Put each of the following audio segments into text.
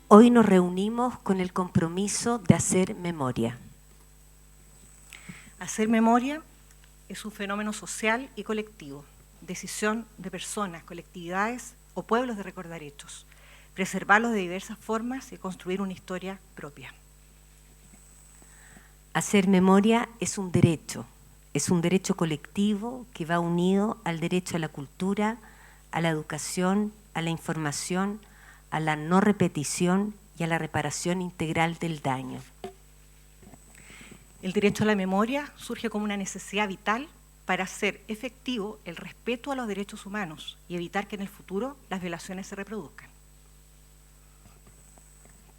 Hoy nos reunimos con el compromiso de hacer memoria. Hacer memoria es un fenómeno social y colectivo, decisión de personas, colectividades o pueblos de recordar hechos, preservarlos de diversas formas y construir una historia propia. Hacer memoria es un derecho colectivo que va unido al derecho a la cultura, a la educación, a la información, a la no repetición y a la reparación integral del daño. El derecho a la memoria surge como una necesidad vital para hacer efectivo el respeto a los derechos humanos y evitar que en el futuro las violaciones se reproduzcan.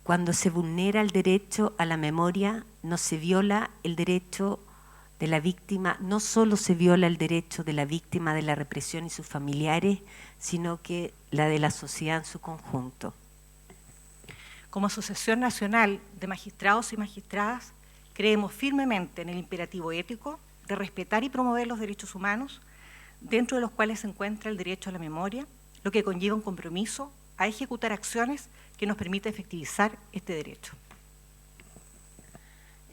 Cuando se vulnera el derecho a la memoria, no se viola el derecho de la víctima, no solo se viola el derecho de la víctima de la represión y sus familiares, sino que la de la sociedad en su conjunto. Como Asociación Nacional de Magistrados y Magistradas, creemos firmemente en el imperativo ético de respetar y promover los derechos humanos, dentro de los cuales se encuentra el derecho a la memoria, lo que conlleva un compromiso a ejecutar acciones que nos permita efectivizar este derecho.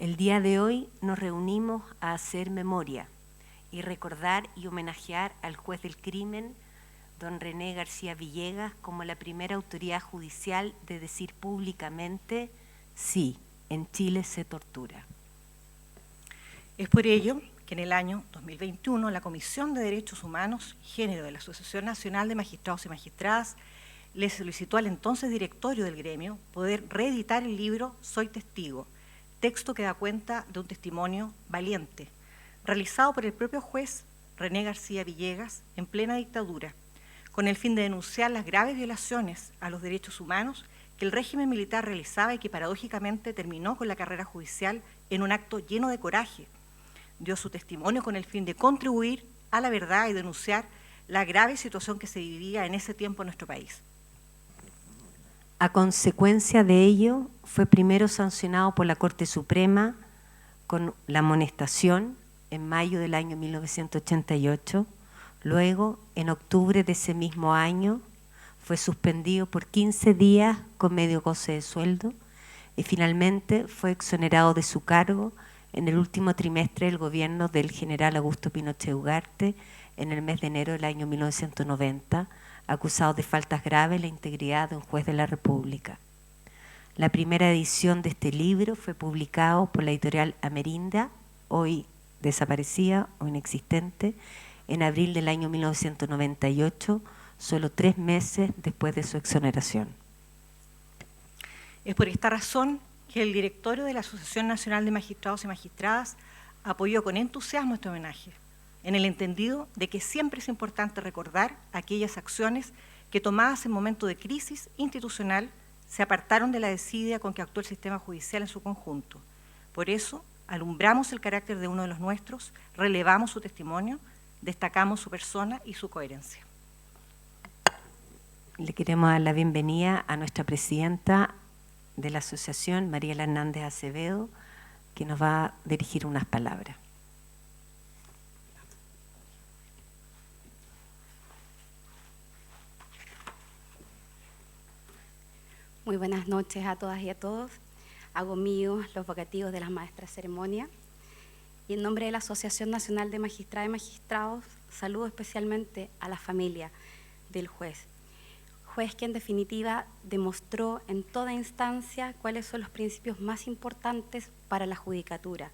El día de hoy nos reunimos a hacer memoria y recordar y homenajear al juez del crimen, don René García Villegas, como la primera autoridad judicial de decir públicamente: sí, en Chile se tortura. Es por ello que en el año 2021 la Comisión de Derechos Humanos y Género de la Asociación Nacional de Magistrados y Magistradas le solicitó al entonces directorio del gremio poder reeditar el libro Soy Testigo, texto que da cuenta de un testimonio valiente, realizado por el propio juez René García Villegas en plena dictadura, con el fin de denunciar las graves violaciones a los derechos humanos que el régimen militar realizaba y que paradójicamente terminó con la carrera judicial en un acto lleno de coraje. Dio su testimonio con el fin de contribuir a la verdad y denunciar la grave situación que se vivía en ese tiempo en nuestro país. A consecuencia de ello, fue primero sancionado por la Corte Suprema con la amonestación en mayo del año 1988. Luego, en octubre de ese mismo año, fue suspendido por 15 días con medio goce de sueldo y finalmente fue exonerado de su cargo en el último trimestre del gobierno del general Augusto Pinochet Ugarte en el mes de enero del año 1990, acusado de faltas graves a la integridad de un juez de la República. La primera edición de este libro fue publicado por la editorial Amerinda, hoy desaparecida o inexistente, en abril del año 1998, solo 3 meses después de su exoneración. Es por esta razón que el directorio de la Asociación Nacional de Magistrados y Magistradas apoyó con entusiasmo este homenaje, en el entendido de que siempre es importante recordar aquellas acciones que, tomadas en momentos de crisis institucional, se apartaron de la desidia con que actuó el sistema judicial en su conjunto. Por eso, alumbramos el carácter de uno de los nuestros, relevamos su testimonio, destacamos su persona y su coherencia. Le queremos dar la bienvenida a nuestra presidenta de la asociación, Mariela Hernández Acevedo, que nos va a dirigir unas palabras. Muy buenas noches a todas y a todos. Hago míos los vocativos de las maestras de ceremonia y en nombre de la Asociación Nacional de Magistradas y Magistrados saludo especialmente a la familia del juez que en definitiva demostró en toda instancia cuáles son los principios más importantes para la judicatura,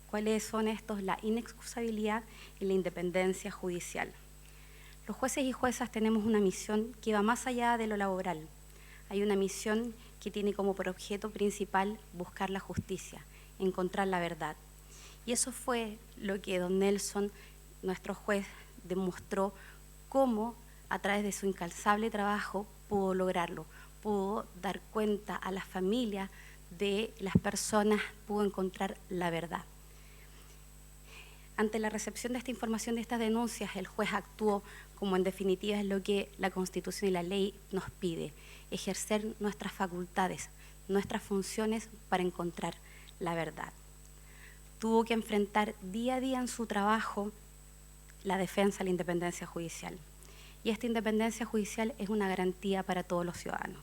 cuáles son estos: la inexcusabilidad y la independencia judicial. Los jueces y juezas tenemos una misión que va más allá de lo laboral. Hay una misión que tiene como por objeto principal buscar la justicia, encontrar la verdad. Y eso fue lo que don Nelson, nuestro juez, demostró cómo a través de su incansable trabajo pudo lograrlo, pudo dar cuenta a las familias de las personas, pudo encontrar la verdad. Ante la recepción de esta información, de estas denuncias, el juez actuó como en definitiva es lo que la Constitución y la ley nos pide: ejercer nuestras facultades, nuestras funciones para encontrar la verdad. Tuvo que enfrentar día a día en su trabajo la defensa de la independencia judicial. Y esta independencia judicial es una garantía para todos los ciudadanos.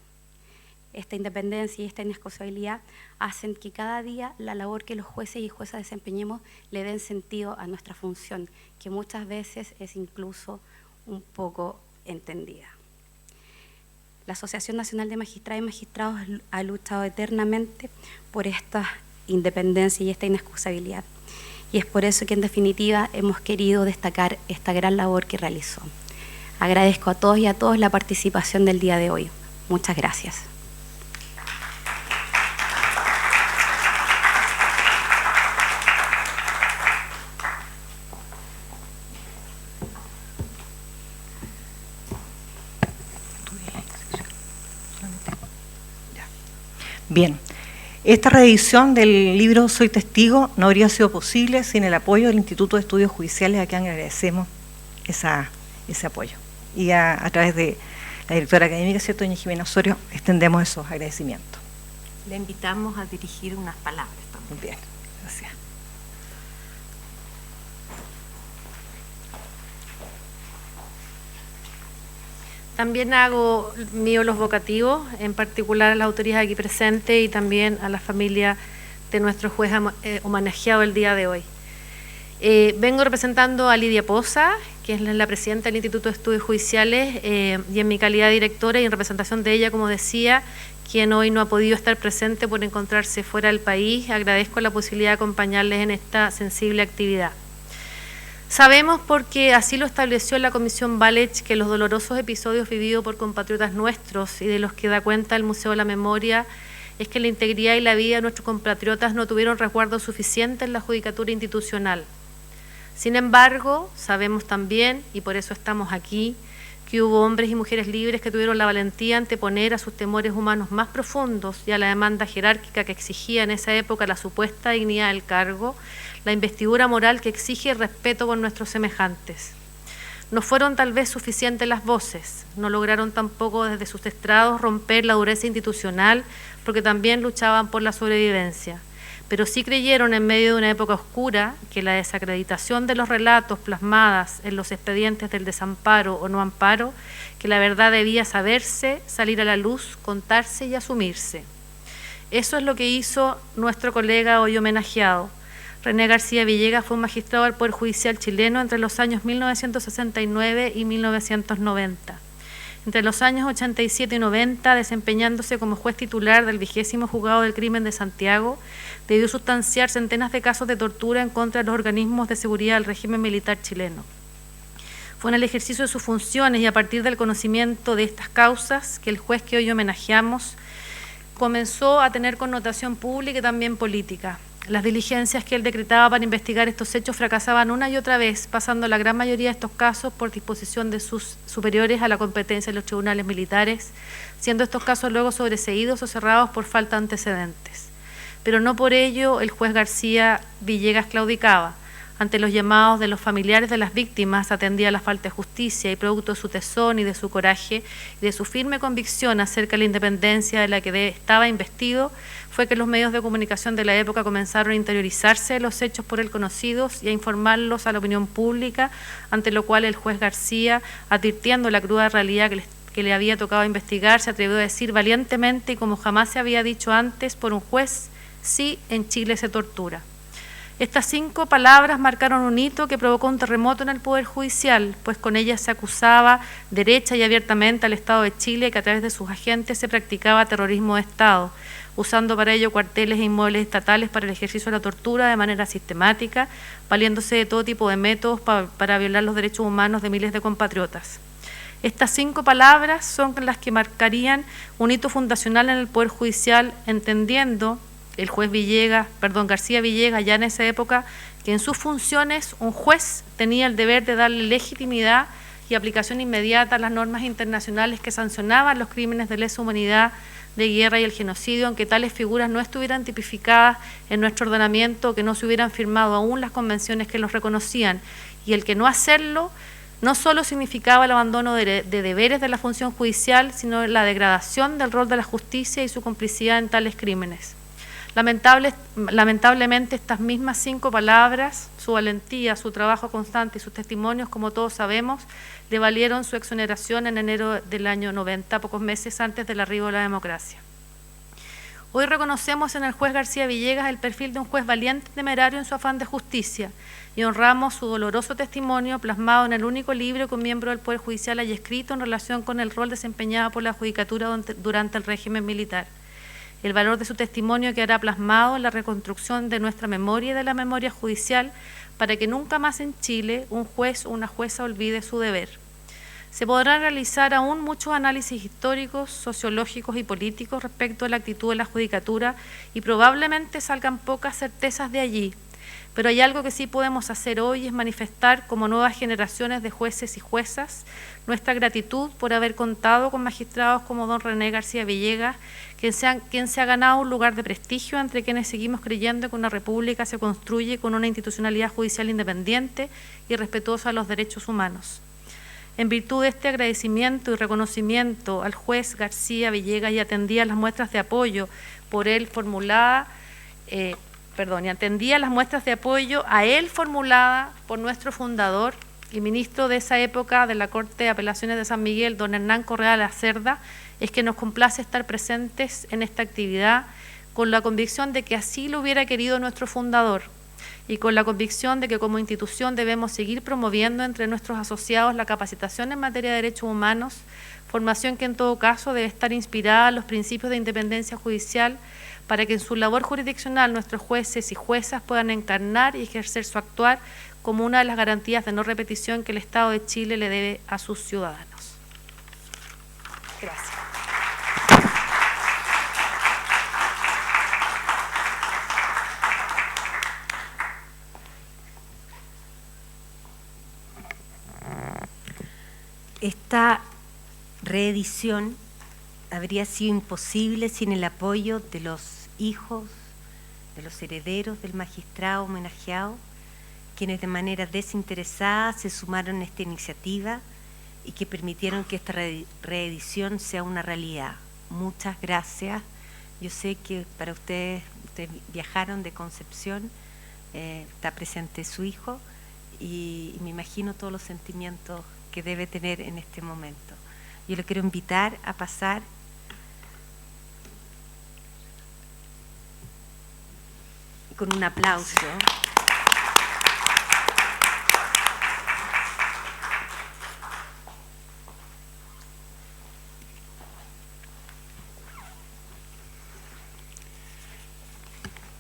esta independencia y esta inexcusabilidad hacen que cada día la labor que los jueces y juezas desempeñemos le den sentido a nuestra función, que muchas veces es incluso un poco entendida. La Asociación Nacional de Magistradas y Magistrados ha luchado eternamente por esta independencia y esta inexcusabilidad. Y es por eso que en definitiva hemos querido destacar esta gran labor que realizó. Agradezco a todos y a todas la participación del día de hoy. Muchas gracias. Bien, esta reedición del libro Soy Testigo no habría sido posible sin el apoyo del Instituto de Estudios Judiciales, a quien agradecemos ese apoyo. Y a través de la directora académica, ¿cierto?, doña Jimena Osorio, extendemos esos agradecimientos. Le invitamos a dirigir unas palabras también. Muy bien, gracias. También hago mío los vocativos, en particular a las autoridades aquí presentes y también a la familia de nuestro juez homenajeado el día de hoy. Vengo representando a Lidia Poza, que es la presidenta del Instituto de Estudios Judiciales, y en mi calidad de directora y en representación de ella, como decía, quien hoy no ha podido estar presente por encontrarse fuera del país, agradezco la posibilidad de acompañarles en esta sensible actividad. Sabemos, porque así lo estableció la Comisión Valech, que los dolorosos episodios vividos por compatriotas nuestros y de los que da cuenta el Museo de la Memoria es que la integridad y la vida de nuestros compatriotas no tuvieron resguardo suficiente en la judicatura institucional. Sin embargo, sabemos también, y por eso estamos aquí, que hubo hombres y mujeres libres que tuvieron la valentía de anteponer a sus temores humanos más profundos y a la demanda jerárquica que exigía en esa época la supuesta dignidad del cargo, la investidura moral que exige el respeto por nuestros semejantes. No fueron tal vez suficientes las voces, no lograron tampoco desde sus estrados romper la dureza institucional, porque también luchaban por la sobrevivencia. Pero sí creyeron, en medio de una época oscura, que la desacreditación de los relatos plasmadas en los expedientes del desamparo o no amparo, que la verdad debía saberse, salir a la luz, contarse y asumirse. Eso es lo que hizo nuestro colega hoy homenajeado. René García Villegas fue un magistrado del Poder Judicial chileno entre los años 1969 y 1990. Entre los años 87 y 90, desempeñándose como juez titular del 20º Juzgado del Crimen de Santiago, debió sustanciar centenas de casos de tortura en contra de los organismos de seguridad del régimen militar chileno. Fue en el ejercicio de sus funciones y a partir del conocimiento de estas causas que el juez que hoy homenajeamos comenzó a tener connotación pública y también política. Las diligencias que él decretaba para investigar estos hechos fracasaban una y otra vez, pasando la gran mayoría de estos casos por disposición de sus superiores a la competencia de los tribunales militares, siendo estos casos luego sobreseídos o cerrados por falta de antecedentes. Pero no por ello el juez García Villegas claudicaba. Ante los llamados de los familiares de las víctimas, atendía la falta de justicia y producto de su tesón y de su coraje y de su firme convicción acerca de la independencia de la que estaba investido, fue que los medios de comunicación de la época comenzaron a interiorizarse de los hechos por él conocidos y a informarlos a la opinión pública, ante lo cual el juez García, advirtiendo la cruda realidad que le había tocado investigar, se atrevió a decir valientemente y como jamás se había dicho antes por un juez: sí, en Chile se tortura. Estas 5 palabras marcaron un hito que provocó un terremoto en el Poder Judicial, pues con ellas se acusaba derecha y abiertamente al Estado de Chile que a través de sus agentes se practicaba terrorismo de Estado, usando para ello cuarteles e inmuebles estatales para el ejercicio de la tortura de manera sistemática, valiéndose de todo tipo de métodos para violar los derechos humanos de miles de compatriotas. Estas 5 palabras son las que marcarían un hito fundacional en el Poder Judicial, entendiendo el juez García Villegas ya en esa época que en sus funciones un juez tenía el deber de darle legitimidad y aplicación inmediata a las normas internacionales que sancionaban los crímenes de lesa humanidad, de guerra y el genocidio, aunque tales figuras no estuvieran tipificadas en nuestro ordenamiento o que no se hubieran firmado aún las convenciones que los reconocían, y el que no hacerlo no solo significaba el abandono de deberes de la función judicial, sino la degradación del rol de la justicia y su complicidad en tales crímenes. Lamentablemente estas mismas 5 palabras, su valentía, su trabajo constante y sus testimonios, como todos sabemos, le valieron su exoneración en enero del año 90, pocos meses antes del arribo de la democracia. Hoy reconocemos en el juez García Villegas el perfil de un juez valiente y temerario en su afán de justicia y honramos su doloroso testimonio plasmado en el único libro que un miembro del Poder Judicial haya escrito en relación con el rol desempeñado por la Judicatura durante el régimen militar. El valor de su testimonio quedará plasmado en la reconstrucción de nuestra memoria y de la memoria judicial para que nunca más en Chile un juez o una jueza olvide su deber. Se podrán realizar aún muchos análisis históricos, sociológicos y políticos respecto a la actitud de la Judicatura y probablemente salgan pocas certezas de allí, pero hay algo que sí podemos hacer hoy y es manifestar como nuevas generaciones de jueces y juezas nuestra gratitud por haber contado con magistrados como don René García Villegas, quien se ha ganado un lugar de prestigio entre quienes seguimos creyendo que una república se construye con una institucionalidad judicial independiente y respetuosa de los derechos humanos. En virtud de este agradecimiento y reconocimiento al juez García Villegas y atendía las muestras de apoyo por él formulada, atendía las muestras de apoyo a él formulada por nuestro fundador y ministro de esa época de la Corte de Apelaciones de San Miguel, don Hernán Correa Lacerda, es que nos complace estar presentes en esta actividad con la convicción de que así lo hubiera querido nuestro fundador y con la convicción de que como institución debemos seguir promoviendo entre nuestros asociados la capacitación en materia de derechos humanos, formación que en todo caso debe estar inspirada en los principios de independencia judicial para que en su labor jurisdiccional nuestros jueces y juezas puedan encarnar y ejercer su actuar como una de las garantías de no repetición que el Estado de Chile le debe a sus ciudadanos. Gracias. Esta reedición habría sido imposible sin el apoyo de los hijos, de los herederos del magistrado homenajeado, quienes de manera desinteresada se sumaron a esta iniciativa y que permitieron que esta reedición sea una realidad. Muchas gracias. Yo sé que para ustedes viajaron de Concepción, está presente su hijo y me imagino todos los sentimientos que debe tener en este momento. Yo le quiero invitar a pasar con un aplauso.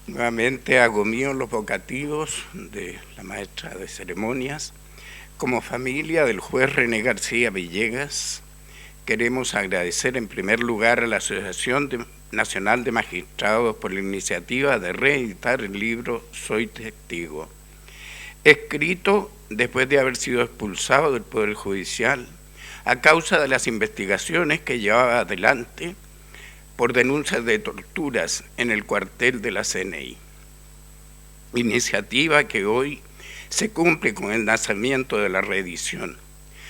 Nuevamente hago mío los vocativos de la maestra de ceremonias. Como familia del juez René García Villegas, queremos agradecer en primer lugar a la Asociación Nacional de Magistrados por la iniciativa de reeditar el libro Soy Testigo, escrito después de haber sido expulsado del Poder Judicial a causa de las investigaciones que llevaba adelante por denuncias de torturas en el cuartel de la CNI. Iniciativa que hoy se cumple con el lanzamiento de la reedición.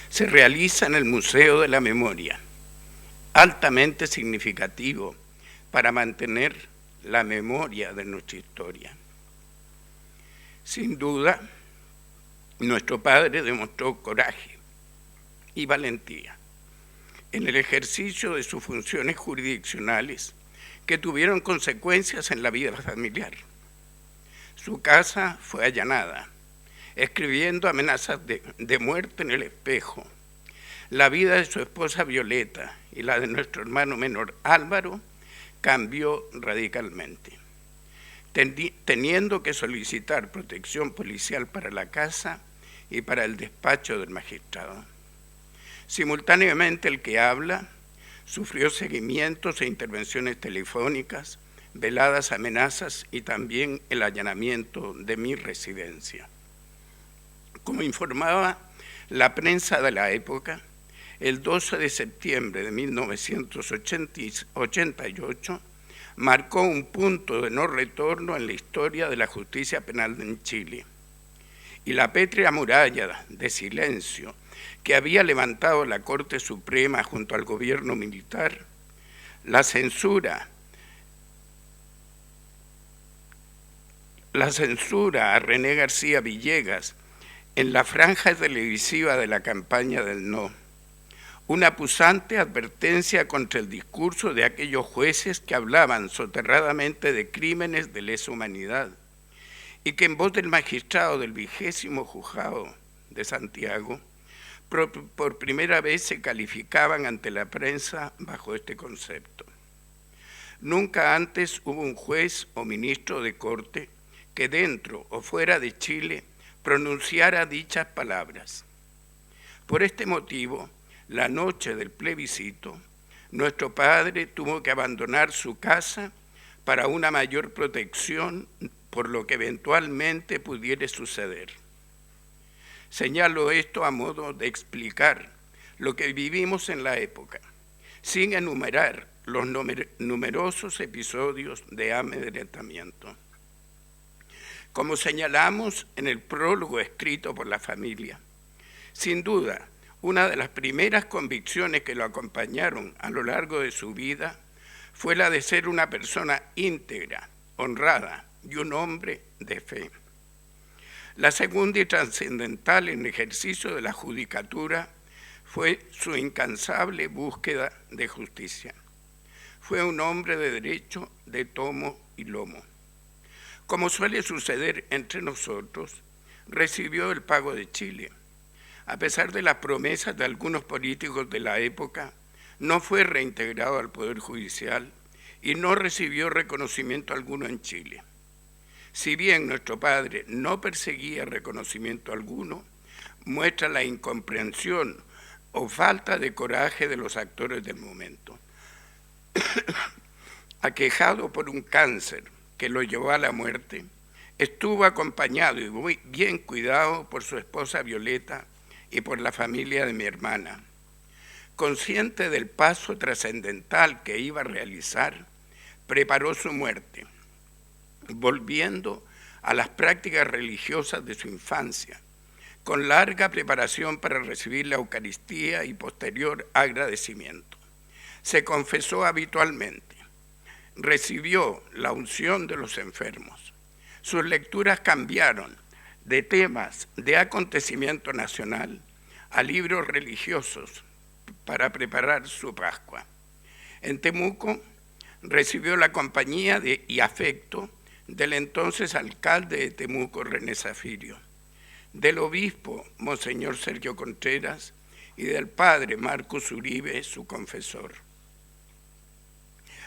Se realiza en el Museo de la Memoria, altamente significativo para mantener la memoria de nuestra historia. Sin duda, nuestro padre demostró coraje y valentía en el ejercicio de sus funciones jurisdiccionales que tuvieron consecuencias en la vida familiar. Su casa fue allanada, escribiendo amenazas de muerte en el espejo. La vida de su esposa Violeta y la de nuestro hermano menor Álvaro cambió radicalmente, teniendo que solicitar protección policial para la casa y para el despacho del magistrado. Simultáneamente el que habla sufrió seguimientos e intervenciones telefónicas, veladas amenazas y también el allanamiento de mi residencia. Como informaba la prensa de la época, el 12 de septiembre de 1988 marcó un punto de no retorno en la historia de la justicia penal en Chile. Y la pétrea muralla de silencio que había levantado la Corte Suprema junto al gobierno militar, la censura a René García Villegas en la franja televisiva de la campaña del no, una punzante advertencia contra el discurso de aquellos jueces que hablaban soterradamente de crímenes de lesa humanidad y que en voz del magistrado del 20º Juzgado de Santiago por primera vez se calificaban ante la prensa bajo este concepto. Nunca antes hubo un juez o ministro de corte que dentro o fuera de Chile pronunciara dichas palabras. Por este motivo, la noche del plebiscito, nuestro padre tuvo que abandonar su casa para una mayor protección por lo que eventualmente pudiera suceder. Señalo esto a modo de explicar lo que vivimos en la época, sin enumerar los numerosos episodios de amedrentamiento. Como señalamos en el prólogo escrito por la familia, sin duda, una de las primeras convicciones que lo acompañaron a lo largo de su vida fue la de ser una persona íntegra, honrada y un hombre de fe. La segunda y trascendental en el ejercicio de la judicatura fue su incansable búsqueda de justicia. Fue un hombre de derecho de tomo y lomo. Como suele suceder entre nosotros, recibió el pago de Chile. A pesar de las promesas de algunos políticos de la época, no fue reintegrado al Poder Judicial y no recibió reconocimiento alguno en Chile. Si bien nuestro padre no perseguía reconocimiento alguno, muestra la incomprensión o falta de coraje de los actores del momento. Aquejado por un cáncer que lo llevó a la muerte, estuvo acompañado y muy bien cuidado por su esposa Violeta y por la familia de mi hermana. Consciente del paso trascendental que iba a realizar, preparó su muerte, volviendo a las prácticas religiosas de su infancia, con larga preparación para recibir la Eucaristía y posterior agradecimiento. Se confesó habitualmente, recibió la unción de los enfermos. Sus lecturas cambiaron de temas de acontecimiento nacional a libros religiosos para preparar su Pascua. En Temuco recibió la compañía y afecto del entonces alcalde de Temuco, René Zafirio, del obispo Monseñor Sergio Contreras y del padre Marcos Uribe, su confesor.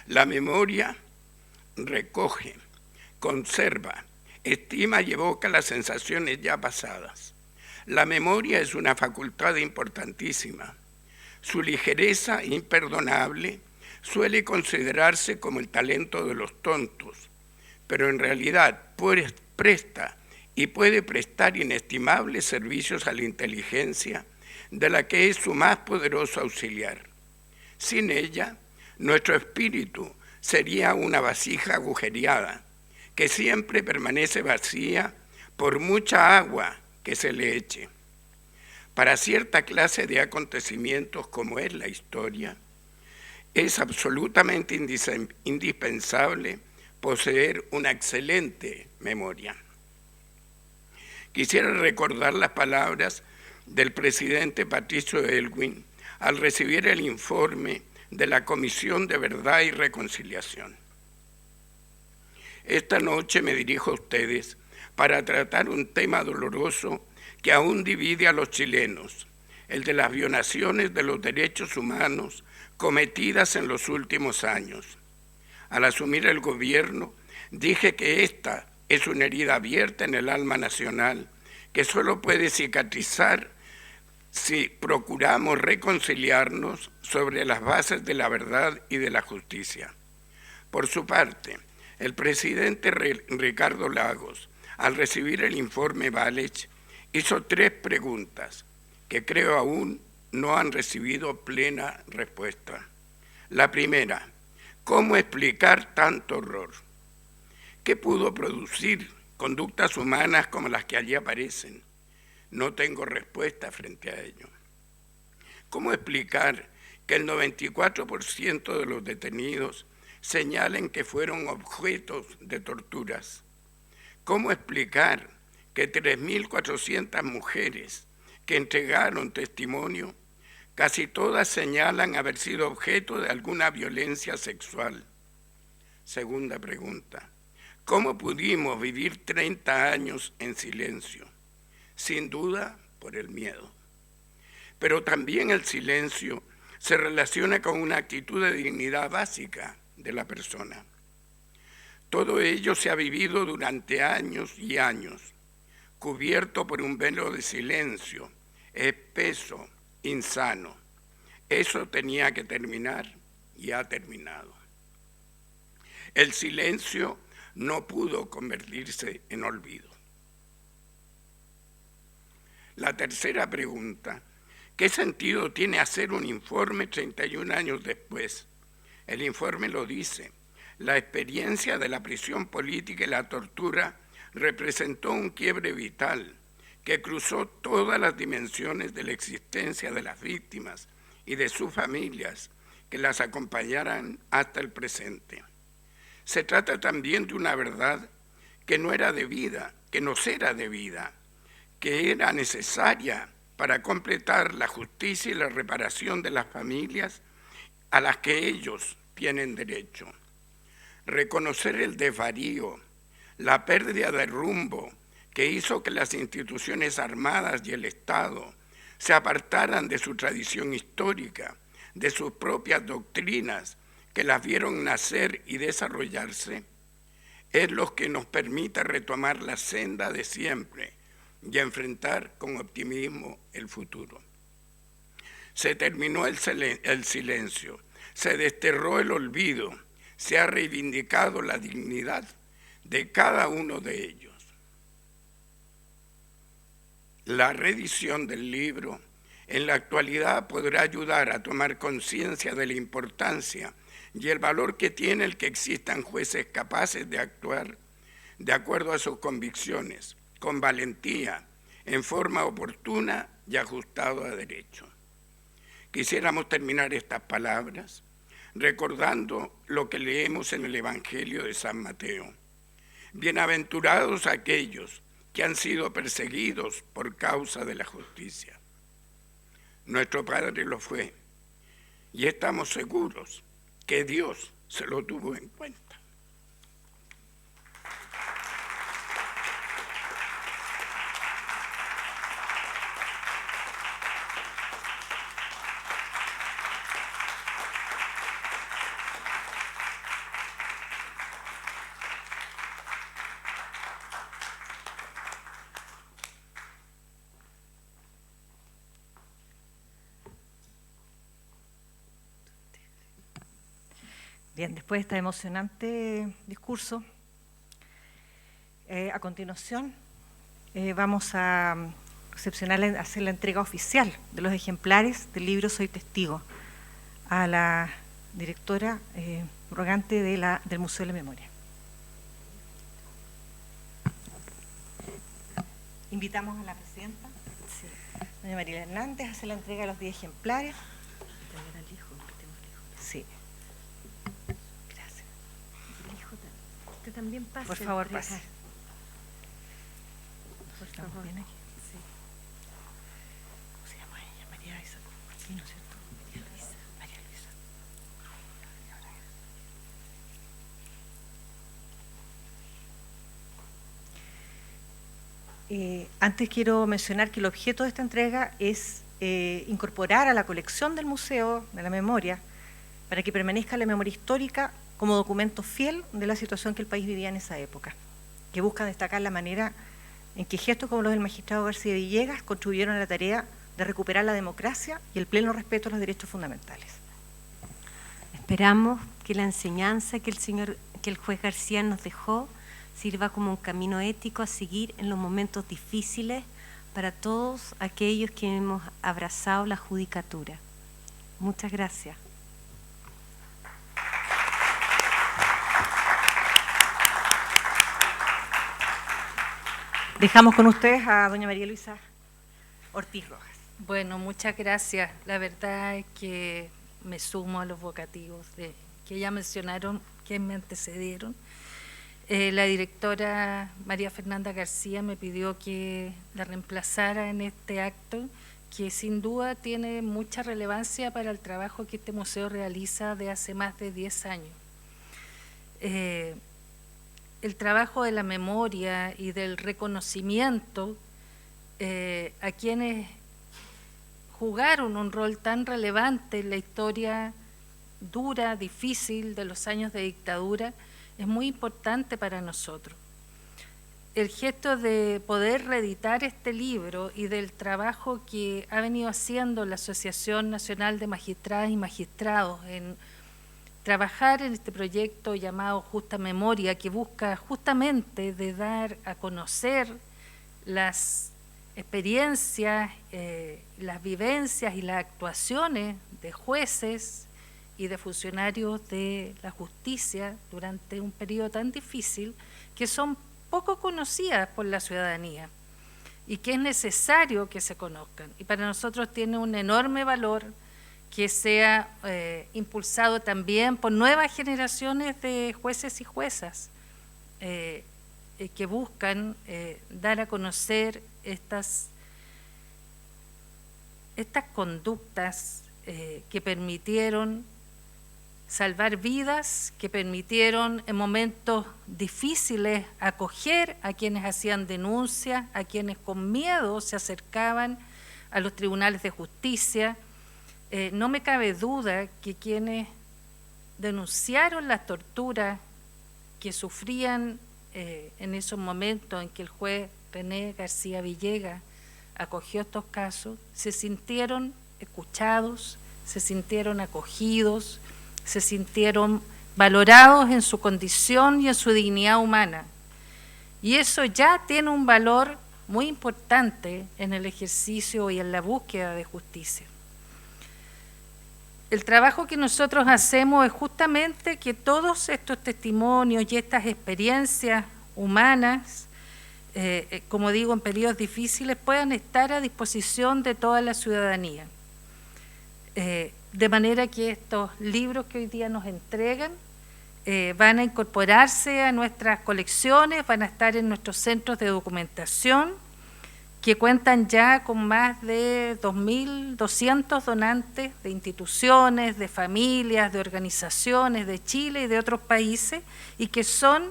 La memoria recoge, conserva, estima y evoca las sensaciones ya pasadas. La memoria es una facultad importantísima. Su ligereza imperdonable suele considerarse como el talento de los tontos, pero en realidad presta y puede prestar inestimables servicios a la inteligencia, de la que es su más poderoso auxiliar. Sin ella, nuestro espíritu sería una vasija agujereada, que siempre permanece vacía por mucha agua que se le eche. Para cierta clase de acontecimientos como es la historia, es absolutamente indispensable poseer una excelente memoria. Quisiera recordar las palabras del presidente Patricio Aylwin al recibir el informe de la Comisión de Verdad y Reconciliación. Esta noche me dirijo a ustedes para tratar un tema doloroso que aún divide a los chilenos, el de las violaciones de los derechos humanos cometidas en los últimos años. Al asumir el gobierno, dije que esta es una herida abierta en el alma nacional que solo puede cicatrizar si procuramos reconciliarnos sobre las bases de la verdad y de la justicia. Por su parte, el presidente Ricardo Lagos, al recibir el informe Valech, hizo 3 preguntas que creo aún no han recibido plena respuesta. La primera, ¿cómo explicar tanto horror? ¿Qué pudo producir conductas humanas como las que allí aparecen? No tengo respuesta frente a ello. ¿Cómo explicar que el 94% de los detenidos señalen que fueron objetos de torturas? ¿Cómo explicar que 3.400 mujeres que entregaron testimonio Casi todas señalan haber sido objeto de alguna violencia sexual. Segunda pregunta, ¿cómo pudimos vivir 30 años en silencio? Sin duda, por el miedo. Pero también el silencio se relaciona con una actitud de dignidad básica de la persona. Todo ello se ha vivido durante años y años, cubierto por un velo de silencio, espeso, insano. Eso tenía que terminar y ha terminado. El silencio no pudo convertirse en olvido. La tercera pregunta, ¿qué sentido tiene hacer un informe 31 años después? El informe lo dice, la experiencia de la prisión política y la tortura representó un quiebre vital que cruzó todas las dimensiones de la existencia de las víctimas y de sus familias que las acompañaran hasta el presente. Se trata también de una verdad que no era debida, que nos era debida, que era necesaria para completar la justicia y la reparación de las familias a las que ellos tienen derecho. Reconocer el desvarío, la pérdida de rumbo que hizo que las instituciones armadas y el Estado se apartaran de su tradición histórica, de sus propias doctrinas que las vieron nacer y desarrollarse, es lo que nos permite retomar la senda de siempre y enfrentar con optimismo el futuro. Se terminó el silencio, se desterró el olvido, se ha reivindicado la dignidad de cada uno de ellos. La reedición del libro en la actualidad podrá ayudar a tomar conciencia de la importancia y el valor que tiene el que existan jueces capaces de actuar de acuerdo a sus convicciones, con valentía, en forma oportuna y ajustado a derecho. Quisiéramos terminar estas palabras recordando lo que leemos en el Evangelio de San Mateo. Bienaventurados aquellos que han sido perseguidos por causa de la justicia. Nuestro Padre lo fue y estamos seguros que Dios se lo tuvo en cuenta. Bien, después de este emocionante discurso, a continuación vamos a recepcionar, hacer la entrega oficial de los ejemplares del libro Soy Testigo a la directora rogante del Museo de la Memoria. Invitamos a la presidenta, doña Mariela Hernández, a hacer la entrega de los 10 ejemplares. Sí. Usted también pase. Por favor, pase. Por ¿Estamos favor. bien aquí? Sí. ¿Cómo se llama ella? María Luisa. Aquí, ¿no es cierto? María Luisa. María Luisa. Antes quiero mencionar que el objeto de esta entrega es incorporar a la colección del Museo de la Memoria para que permanezca la memoria histórica como documento fiel de la situación que el país vivía en esa época, que busca destacar la manera en que gestos como los del magistrado García Villegas contribuyeron a la tarea de recuperar la democracia y el pleno respeto a los derechos fundamentales. Esperamos que la enseñanza que el juez García nos dejó sirva como un camino ético a seguir en los momentos difíciles para todos aquellos que hemos abrazado la judicatura. Muchas gracias. Dejamos con ustedes a doña María Luisa Ortiz Rojas. Bueno, muchas gracias. La verdad es que me sumo a los vocativos que ya mencionaron, que me antecedieron. La directora María Fernanda García me pidió que la reemplazara en este acto que sin duda tiene mucha relevancia para el trabajo que este museo realiza de hace más de 10 años. El trabajo de la memoria y del reconocimiento a quienes jugaron un rol tan relevante en la historia dura, difícil de los años de dictadura, es muy importante para nosotros. El gesto de poder reeditar este libro y del trabajo que ha venido haciendo la Asociación Nacional de Magistradas y Magistrados en trabajar en este proyecto llamado Justa Memoria, que busca justamente de dar a conocer las experiencias, las vivencias y las actuaciones de jueces y de funcionarios de la justicia durante un periodo tan difícil, que son poco conocidas por la ciudadanía y que es necesario que se conozcan. Y para nosotros tiene un enorme valor que sea impulsado también por nuevas generaciones de jueces y juezas que buscan dar a conocer estas conductas que permitieron salvar vidas, que permitieron en momentos difíciles acoger a quienes hacían denuncias, a quienes con miedo se acercaban a los tribunales de justicia. No me cabe duda que quienes denunciaron las torturas que sufrían en esos momentos en que el juez René García Villegas acogió estos casos, se sintieron escuchados, se sintieron acogidos, se sintieron valorados en su condición y en su dignidad humana. Y eso ya tiene un valor muy importante en el ejercicio y en la búsqueda de justicia. El trabajo que nosotros hacemos es justamente que todos estos testimonios y estas experiencias humanas, como digo, en periodos difíciles, puedan estar a disposición de toda la ciudadanía. De manera que estos libros que hoy día nos entregan van a incorporarse a nuestras colecciones, van a estar en nuestros centros de documentación, que cuentan ya con más de 2.200 donantes de instituciones, de familias, de organizaciones de Chile y de otros países, y que son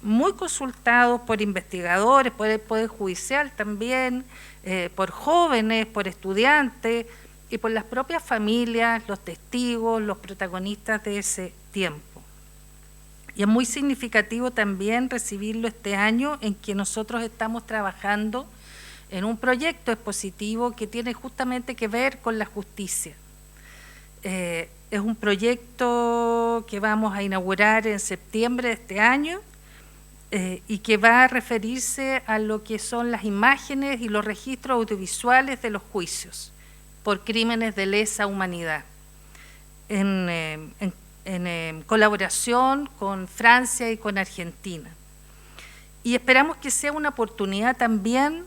muy consultados por investigadores, por el Poder Judicial también, por jóvenes, por estudiantes y por las propias familias, los testigos, los protagonistas de ese tiempo. Y es muy significativo también recibirlo este año en que nosotros estamos trabajando en un proyecto expositivo que tiene justamente que ver con la justicia. Es un proyecto que vamos a inaugurar en septiembre de este año y que va a referirse a lo que son las imágenes y los registros audiovisuales de los juicios por crímenes de lesa humanidad, en colaboración con Francia y con Argentina. Y esperamos que sea una oportunidad también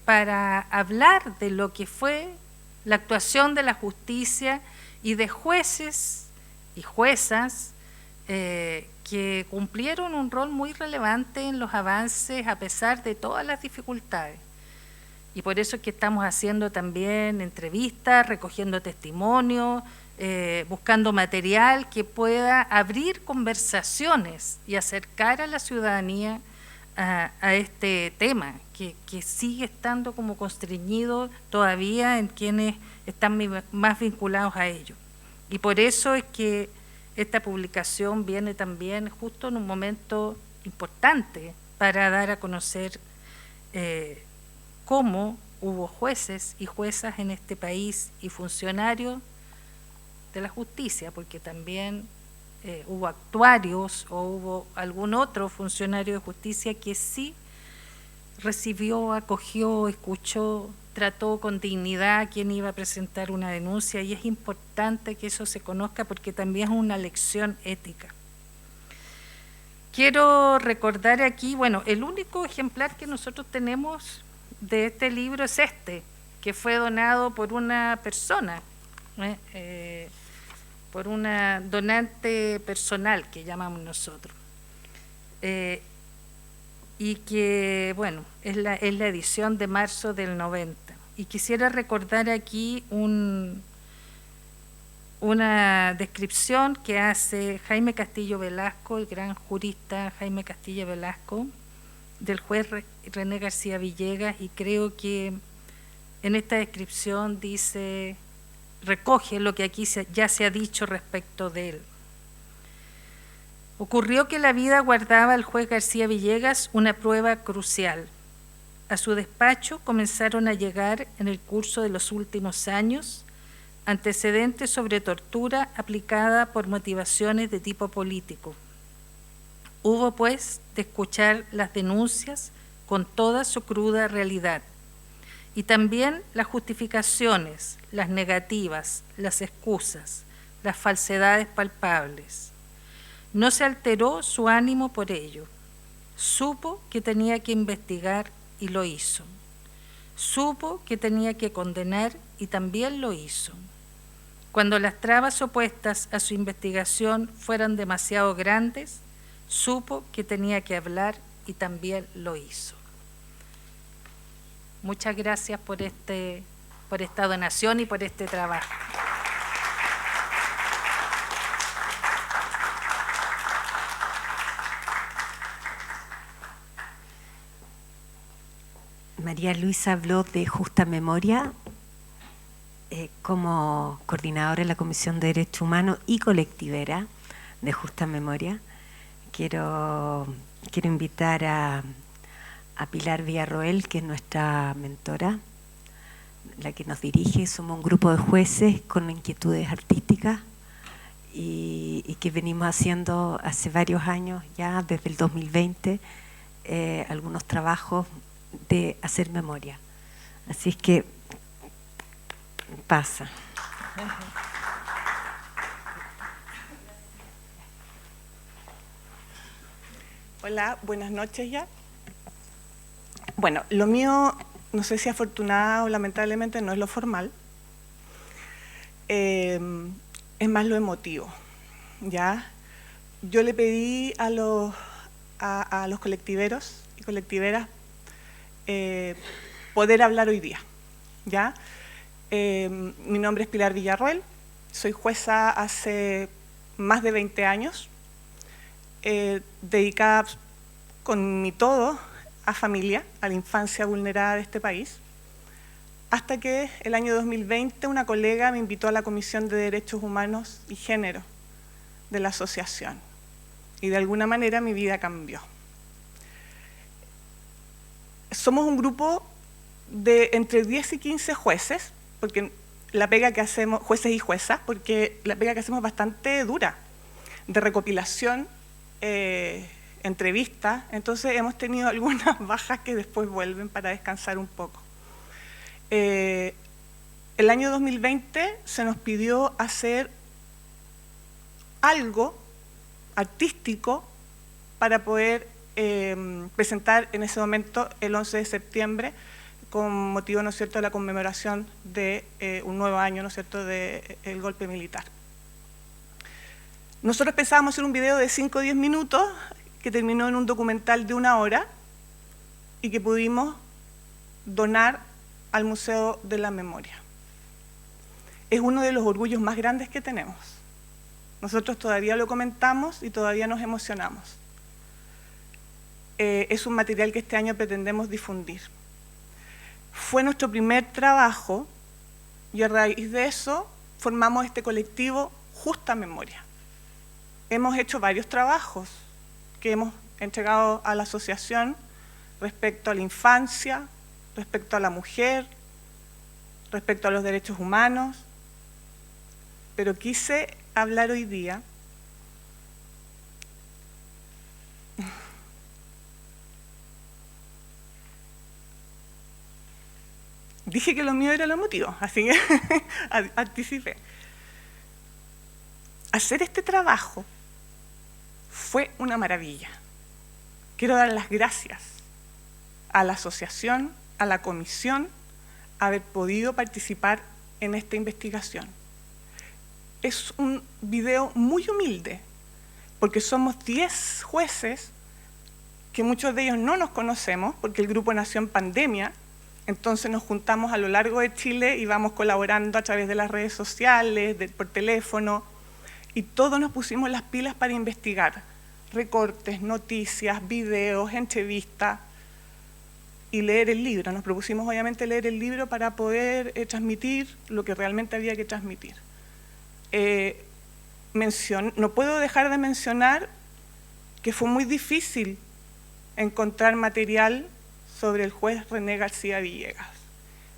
para hablar de lo que fue la actuación de la justicia y de jueces y juezas que cumplieron un rol muy relevante en los avances a pesar de todas las dificultades. Y por eso es que estamos haciendo también entrevistas, recogiendo testimonios, buscando material que pueda abrir conversaciones y acercar a la ciudadanía a este tema, que sigue estando como constreñido todavía en quienes están más vinculados a ello. Y por eso es que esta publicación viene también justo en un momento importante para dar a conocer cómo hubo jueces y juezas en este país y funcionarios de la justicia, porque también hubo actuarios o hubo algún otro funcionario de justicia que sí recibió, acogió, escuchó, trató con dignidad a quien iba a presentar una denuncia, y es importante que eso se conozca porque también es una lección ética. Quiero recordar aquí, bueno, el único ejemplar que nosotros tenemos de este libro es este, que fue donado por una persona, por una donante personal que llamamos nosotros. y que, bueno, es la edición de marzo del 90. Y quisiera recordar aquí una descripción que hace Jaime Castillo Velasco, el gran jurista Jaime Castillo Velasco, del juez René García Villegas, y creo que en esta descripción recoge lo que aquí ya se ha dicho respecto de él. Ocurrió que la vida guardaba al juez García Villegas una prueba crucial. A su despacho comenzaron a llegar en el curso de los últimos años antecedentes sobre tortura aplicada por motivaciones de tipo político. Hubo, pues, de escuchar las denuncias con toda su cruda realidad y también las justificaciones, las negativas, las excusas, las falsedades palpables. No se alteró su ánimo por ello. Supo que tenía que investigar y lo hizo. Supo que tenía que condenar y también lo hizo. Cuando las trabas opuestas a su investigación fueran demasiado grandes, supo que tenía que hablar y también lo hizo. Muchas gracias por esta donación y por este trabajo. María Luisa habló de Justa Memoria como coordinadora de la Comisión de Derechos Humanos y colectivera de Justa Memoria. Quiero invitar a Pilar Villarroel, que es nuestra mentora, la que nos dirige. Somos un grupo de jueces con inquietudes artísticas y que venimos haciendo hace varios años, ya desde el 2020, algunos trabajos de hacer memoria. Así es que pasa. Hola, buenas noches ya. Bueno, lo mío, no sé si afortunada o lamentablemente, no es lo formal. Es más lo emotivo, ¿ya? Yo le pedí a los colectiveros y colectiveras poder hablar hoy día, ¿ya? Mi nombre es Pilar Villarroel, soy jueza hace más de 20 años, dedicada con mi todo a familia, a la infancia vulnerada de este país, hasta que el año 2020 una colega me invitó a la Comisión de Derechos Humanos y Género de la asociación, y de alguna manera mi vida cambió. Somos un grupo de entre 10 y 15 jueces, porque la pega que hacemos, jueces y juezas, porque la pega que hacemos es bastante dura, de recopilación, entrevistas, entonces hemos tenido algunas bajas que después vuelven para descansar un poco. El año 2020 se nos pidió hacer algo artístico para poder presentar en ese momento el 11 de septiembre con motivo, ¿no es cierto?, de la conmemoración de un nuevo año, ¿no es cierto?, del golpe militar. Nosotros pensábamos hacer un video de 5 o 10 minutos que terminó en un documental de 1 hora y que pudimos donar al Museo de la Memoria. Es uno de los orgullos más grandes que tenemos. Nosotros todavía lo comentamos y todavía nos emocionamos. Es un material que este año pretendemos difundir. Fue nuestro primer trabajo y a raíz de eso formamos este colectivo Justa Memoria. Hemos hecho varios trabajos que hemos entregado a la asociación respecto a la infancia, respecto a la mujer, respecto a los derechos humanos, pero quise hablar hoy día dije que lo mío era lo emotivo, así que anticipé. Hacer este trabajo fue una maravilla. Quiero dar las gracias a la asociación, a la comisión, haber podido participar en esta investigación. Es un video muy humilde, porque somos 10 jueces que muchos de ellos no nos conocemos, porque el grupo nació en pandemia, entonces nos juntamos a lo largo de Chile y vamos colaborando a través de las redes sociales, por teléfono, y todos nos pusimos las pilas para investigar recortes, noticias, videos, entrevistas y leer el libro. Nos propusimos obviamente leer el libro para poder transmitir lo que realmente había que transmitir. No puedo dejar de mencionar que fue muy difícil encontrar material sobre el juez René García Villegas.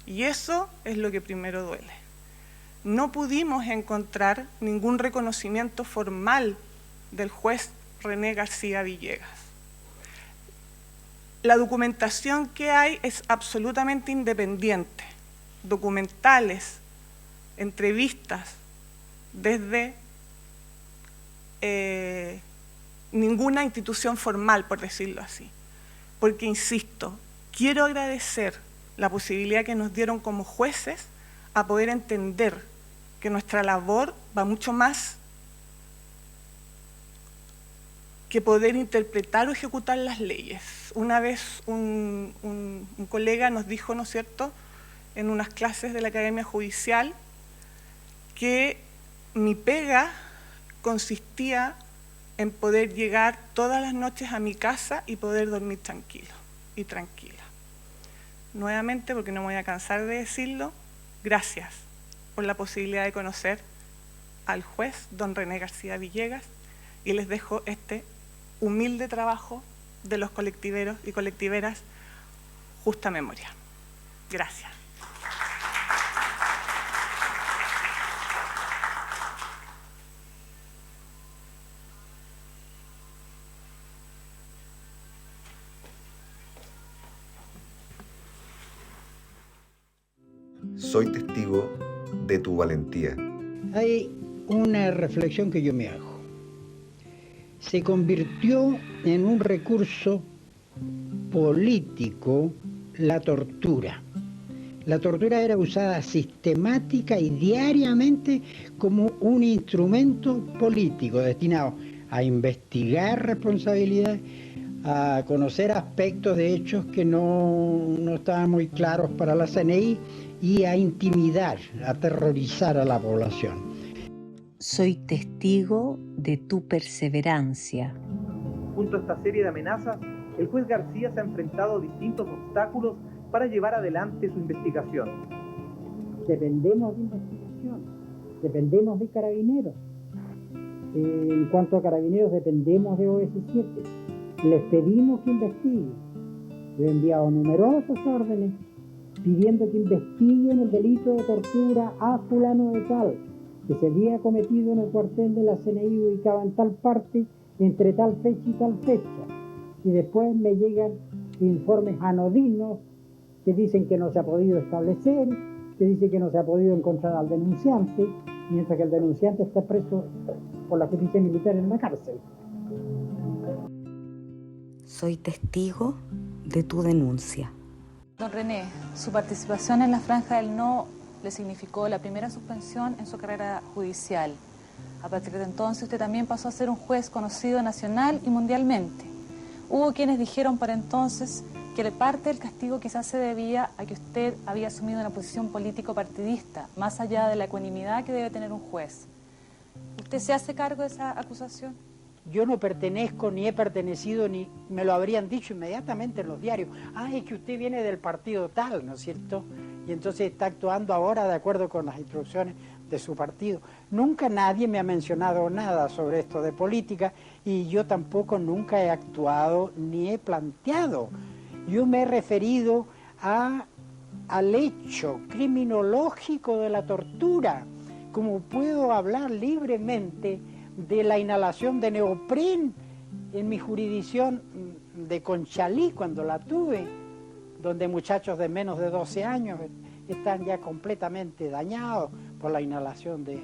Y eso es lo que primero duele. No pudimos encontrar ningún reconocimiento formal del juez René García Villegas. La documentación que hay es absolutamente independiente. Documentales, entrevistas, desde ninguna institución formal, por decirlo así. Porque, insisto, quiero agradecer la posibilidad que nos dieron como jueces a poder entender que nuestra labor va mucho más que poder interpretar o ejecutar las leyes. Una vez un colega nos dijo, ¿no es cierto?, en unas clases de la Academia Judicial, que mi pega consistía en poder llegar todas las noches a mi casa y poder dormir tranquilo y tranquila. Nuevamente, porque no me voy a cansar de decirlo, gracias por la posibilidad de conocer al juez don René García Villegas, y les dejo este humilde trabajo de los colectiveros y colectiveras Justa Memoria. Gracias. Soy testigo de tu valentía. Hay una reflexión que yo me hago. Se convirtió en un recurso político la tortura. La tortura era usada sistemática y diariamente como un instrumento político destinado a investigar responsabilidades, a conocer aspectos de hechos que no estaban muy claros para la CNI y a intimidar, a aterrorizar a la población. Soy testigo de tu perseverancia. Junto a esta serie de amenazas, el juez García se ha enfrentado a distintos obstáculos para llevar adelante su investigación. Dependemos de investigación, dependemos de Carabineros. En cuanto a Carabineros, dependemos de OS7. Les pedimos que investiguen. Yo he enviado numerosas órdenes pidiendo que investiguen el delito de tortura a fulano de tal, que se había cometido en el cuartel de la CNI ubicado en tal parte, entre tal fecha y tal fecha. Y después me llegan informes anodinos que dicen que no se ha podido establecer, que dicen que no se ha podido encontrar al denunciante, mientras que el denunciante está preso por la justicia militar en la cárcel. Soy testigo de tu denuncia. Don René, su participación en la Franja del No le significó la primera suspensión en su carrera judicial. A partir de entonces usted también pasó a ser un juez conocido nacional y mundialmente. Hubo quienes dijeron para entonces que parte del castigo quizás se debía a que usted había asumido una posición político-partidista, más allá de la ecuanimidad que debe tener un juez. ¿Usted se hace cargo de esa acusación? Yo no pertenezco, ni he pertenecido, ni me lo habrían dicho inmediatamente en los diarios. Es que usted viene del partido tal, ¿no es cierto? Y entonces está actuando ahora de acuerdo con las instrucciones de su partido. Nunca nadie me ha mencionado nada sobre esto de política y yo tampoco nunca he actuado ni he planteado. Yo me he referido al hecho criminológico de la tortura. Como puedo hablar libremente de la inhalación de neopren en mi jurisdicción de Conchalí, cuando la tuve, donde muchachos de menos de 12 años están ya completamente dañados por la inhalación de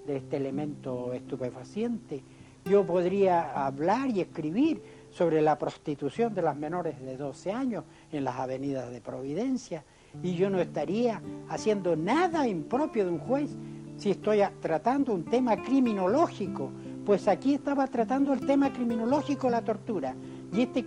este elemento estupefaciente. Yo podría hablar y escribir sobre la prostitución de las menores de 12 años en las avenidas de Providencia, y yo no estaría haciendo nada impropio de un juez si estoy tratando un tema criminológico. Pues aquí estaba tratando el tema criminológico, la tortura. Y este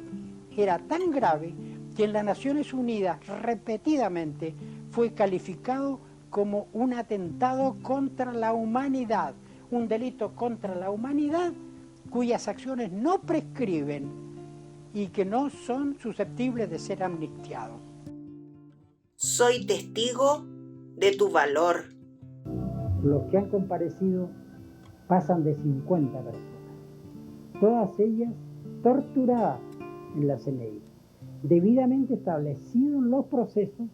era tan grave que en las Naciones Unidas repetidamente fue calificado como un atentado contra la humanidad, un delito contra la humanidad cuyas acciones no prescriben y que no son susceptibles de ser amnistiados. Soy testigo de tu valor. Los que han comparecido pasan de 50 personas, todas ellas torturadas en la CNI, debidamente establecidos los procesos,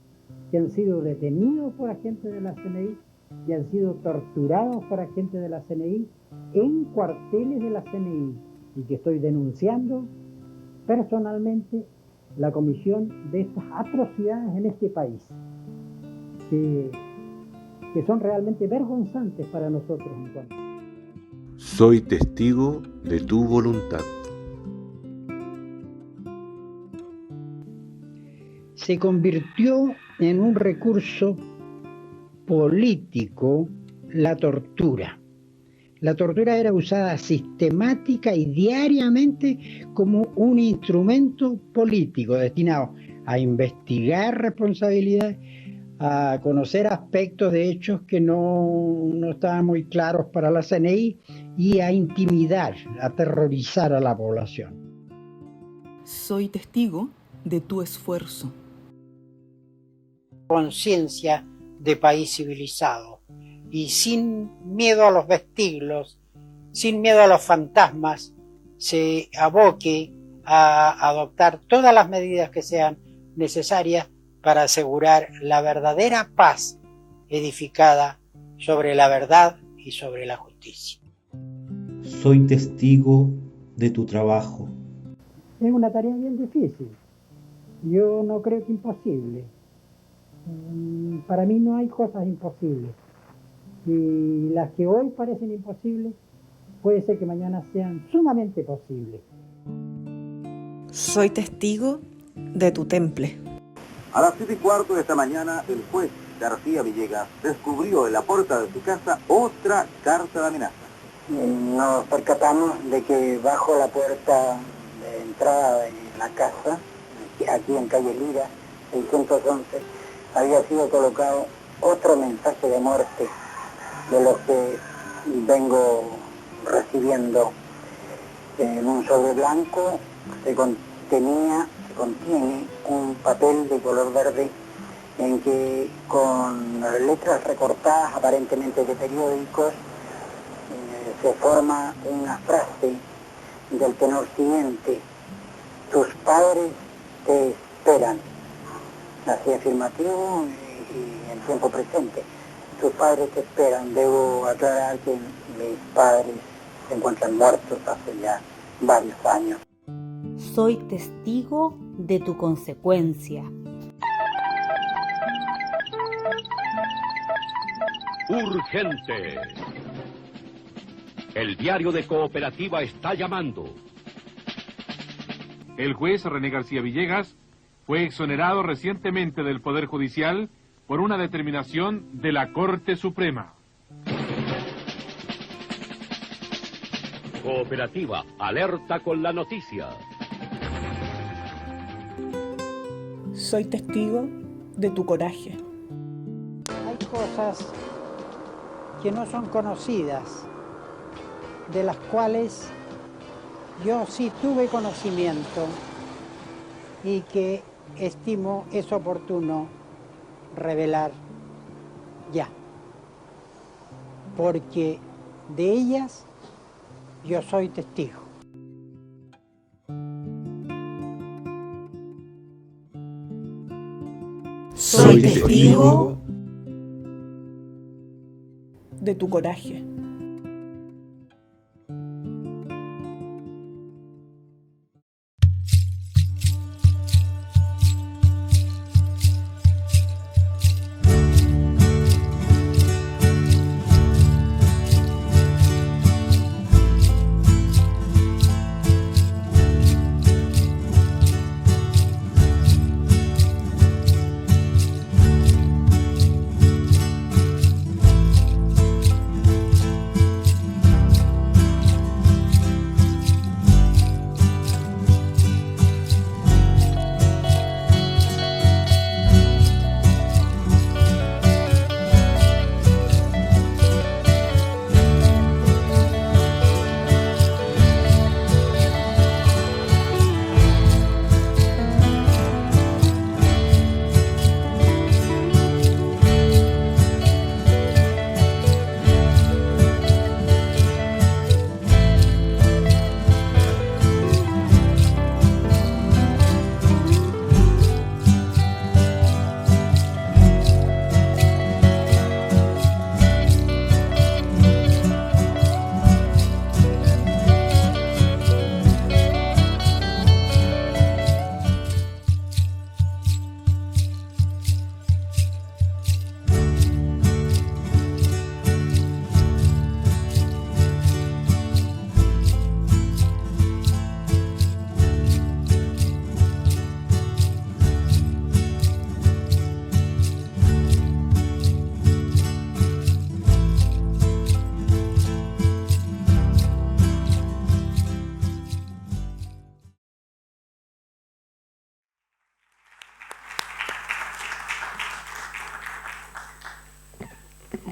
que han sido detenidos por agentes de la CNI y han sido torturados por agentes de la CNI en cuarteles de la CNI, y que estoy denunciando personalmente la comisión de estas atrocidades en este país, que son realmente vergonzantes para nosotros en cuanto. Soy testigo de tu voluntad. Se convirtió en un recurso político la tortura. La tortura era usada sistemática y diariamente como un instrumento político destinado a investigar responsabilidades, a conocer aspectos de hechos que no estaban muy claros para la CNI y a intimidar, a aterrorizar a la población. Soy testigo de tu esfuerzo. Conciencia de país civilizado y sin miedo a los vestiglos, sin miedo a los fantasmas, se aboque a adoptar todas las medidas que sean necesarias para asegurar la verdadera paz edificada sobre la verdad y sobre la justicia. Soy testigo de tu trabajo. Es una tarea bien difícil. Yo no creo que imposible. Para mí no hay cosas imposibles. Y las que hoy parecen imposibles, puede ser que mañana sean sumamente posibles. Soy testigo de tu temple. A las 7:15 de esta mañana, el juez García Villegas descubrió en la puerta de su casa otra carta de amenaza. Nos percatamos de que bajo la puerta de entrada de la casa, aquí en calle Lira, 611, había sido colocado otro mensaje de muerte de los que vengo recibiendo. En un sobre blanco se contiene un papel de color verde en que con letras recortadas aparentemente de periódicos se forma una frase del tenor siguiente: tus padres te esperan. Así afirmativo y en tiempo presente. Tus padres te esperan. Debo aclarar que mis padres se encuentran muertos hace ya varios años. Soy testigo de tu consecuencia. Urgente. El diario de Cooperativa está llamando. El juez René García Villegas fue exonerado recientemente del Poder Judicial por una determinación de la Corte Suprema. Cooperativa, alerta con la noticia. Soy testigo de tu coraje. Hay cosas que no son conocidas, de las cuales yo sí tuve conocimiento y que estimo es oportuno revelar ya, porque de ellas yo soy testigo. Soy testigo de tu coraje.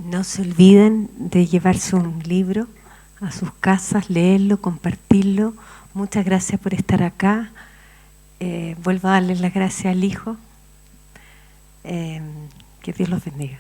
No se olviden de llevarse un libro a sus casas, leerlo, compartirlo. Muchas gracias por estar acá. Vuelvo a darle las gracias al Hijo. Que Dios los bendiga.